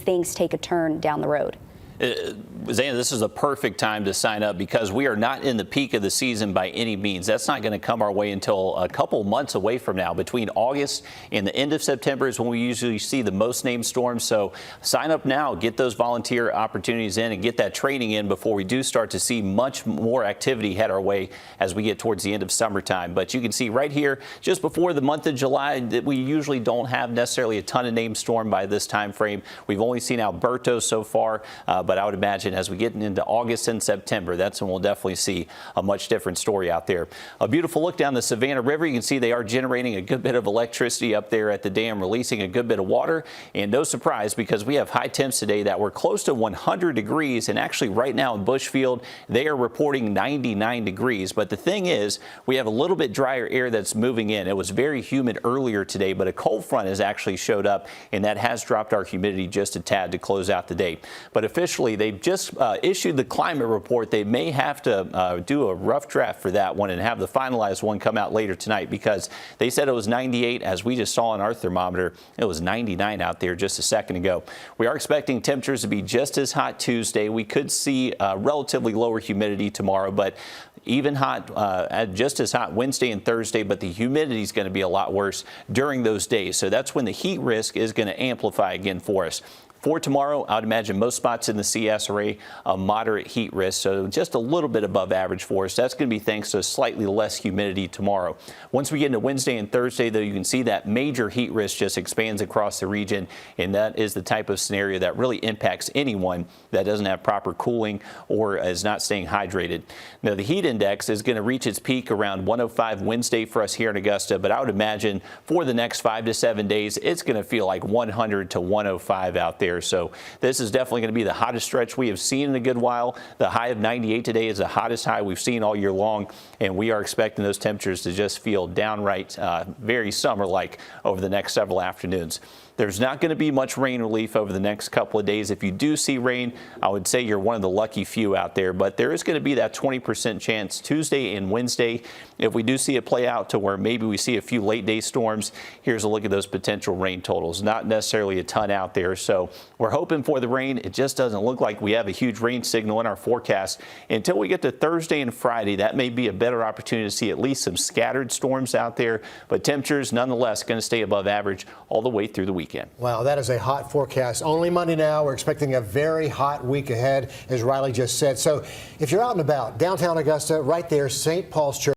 things take a turn down the road. Zana, this is a perfect time to sign up because we are not in the peak of the season by any means. That's not going to come our way until a couple months away from now. Between August and the end of September is when we usually see the most named storms. So sign up now, get those volunteer opportunities in, and get that training in before we do start to see much more activity head our way as we get towards the end of summertime. But you can see right here, just before the month of July, that we usually don't have necessarily a ton of named storm by this time frame. We've only seen Alberto so far, but I would imagine as we get into August and September, that's when we'll definitely see a much different story out there. A beautiful look down the Savannah River. You can see they are generating a good bit of electricity up there at the dam, releasing a good bit of water. And no surprise, because we have high temps today that were close to 100 degrees. And actually right now in Bushfield, they are reporting 99 degrees. But the thing is, we have a little bit drier air that's moving in. It was very humid earlier today, but a cold front has actually showed up, and that has dropped our humidity just a tad to close out the day. But officially, they've just issued the climate report. They may have to do a rough draft for that one and have the finalized one come out later tonight, because they said it was 98. As we just saw on our thermometer, it was 99 out there just a second ago. We are expecting temperatures to be just as hot Tuesday. We could see relatively lower humidity tomorrow, but even hot, just as hot Wednesday and Thursday, but the humidity is going to be a lot worse during those days. So that's when the heat risk is going to amplify again for us. For tomorrow, I would imagine most spots in the CS are a moderate heat risk, so just a little bit above average for us. That's going to be thanks to slightly less humidity tomorrow. Once we get into Wednesday and Thursday, though, you can see that major heat risk just expands across the region, and that is the type of scenario that really impacts anyone that doesn't have proper cooling or is not staying hydrated. Now, the heat index is going to reach its peak around 105 Wednesday for us here in Augusta, but I would imagine for the next 5 to 7 days, it's going to feel like 100 to 105 out there. So this is definitely going to be the hottest stretch we have seen in a good while. The high of 98 today is the hottest high we've seen all year long, and we are expecting those temperatures to just feel downright very summer-like over the next several afternoons. There's not going to be much rain relief over the next couple of days. If you do see rain, I would say you're one of the lucky few out there, but there is going to be that 20% chance Tuesday and Wednesday. If we do see it play out to where maybe we see a few late day storms, here's a look at those potential rain totals. Not necessarily a ton out there, so we're hoping for the rain. It just doesn't look like we have a huge rain signal in our forecast until we get to Thursday and Friday. That may be a better opportunity to see at least some scattered storms out there, but temperatures nonetheless going to stay above average all the way through the weekend. Wow, that is a hot forecast. Only Monday now. We're expecting a very hot week ahead, as Riley just said. So if you're out and about, downtown Augusta, right there, St. Paul's Church.